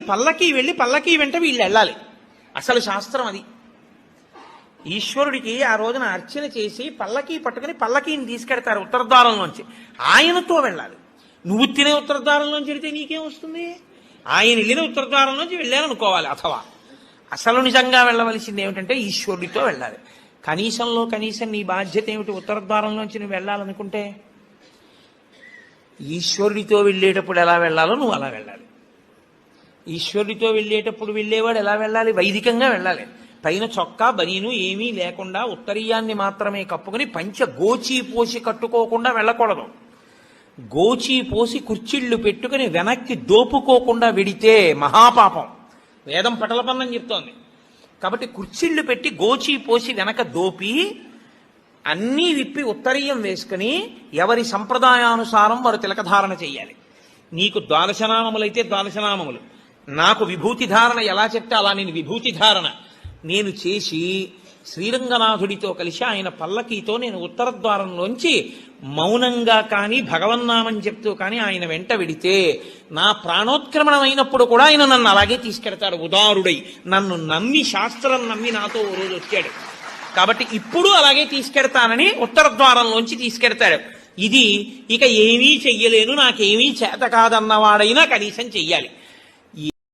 పల్లకి వెళ్ళి పల్లకి వెంట వీళ్ళు వెళ్ళాలి. అసలు శాస్త్రం అది. ఈశ్వరుడికి ఆ రోజున అర్చన చేసి పల్లకి పట్టుకుని పల్లకీని తీసుకెడతారు ఉత్తరద్వారంలోంచి. ఆయనతో వెళ్ళాలి. నువ్వు తినే ఉత్తరద్వారంలోంచి వెళితే నీకేం వస్తుంది? ఆయన వెళ్ళిన ఉత్తరద్వారంలోంచి వెళ్ళాలనుకోవాలి. అథవా అసలు నిజంగా వెళ్ళవలసింది ఏమిటంటే ఈశ్వరుడితో వెళ్ళాలి. కనీసంలో కనీసం నీ బాధ్యత ఏమిటి? ఉత్తరద్వారంలోంచి నువ్వు వెళ్ళాలనుకుంటే ఈశ్వరుడితో వెళ్ళేటప్పుడు ఎలా వెళ్ళాలో నువ్వు అలా వెళ్ళాలి. ఈశ్వరుడితో వెళ్ళేటప్పుడు వెళ్ళేవాడు ఎలా వెళ్ళాలి? వైదికంగా వెళ్ళాలి. పైన చొక్కా బనీను ఏమీ లేకుండా ఉత్తరీయాన్ని మాత్రమే కప్పుకుని పంచ గోచీ పోసి కట్టుకోకుండా వెళ్ళకూడదు. గోచీ పోసి కుర్చీళ్లు పెట్టుకుని వెనక్కి దోపుకోకుండా వెడితే మహాపాపం. వేదం పటలపన్నం చెప్తోంది. కాబట్టి కుర్చీళ్లు పెట్టి గోచీ పోసి వెనక దోపి అన్నీ విప్పి ఉత్తరీయం వేసుకుని ఎవరి సంప్రదాయానుసారం వారు తిలకధారణ చెయ్యాలి. నీకు ద్వాదశనామములైతే ద్వాదశనామములు, నాకు విభూతి ధారణ ఎలా చెప్తే అలా నేను విభూతి ధారణ నేను చేసి శ్రీరంగనాథుడితో కలిసి ఆయన పల్లకీతో నేను ఉత్తరద్వారంలోంచి మౌనంగా కానీ భగవన్నామని చెప్తూ కానీ ఆయన వెంట వెడితే నా ప్రాణోత్క్రమణం అయినప్పుడు కూడా ఆయన నన్ను అలాగే తీసుకెడతాడు. ఉదారుడై నన్ను నమ్మి, శాస్త్రం నమ్మి నాతో ఓ రోజు వచ్చాడు. కాబట్టి ఇప్పుడు అలాగే తీసుకెడతానని ఉత్తరద్వారంలోంచి తీసుకెడతాడు. ఇది ఇక ఏమీ చెయ్యలేను, నాకేమీ చేత కాదన్నవాడైనా కనీసం చెయ్యాలి.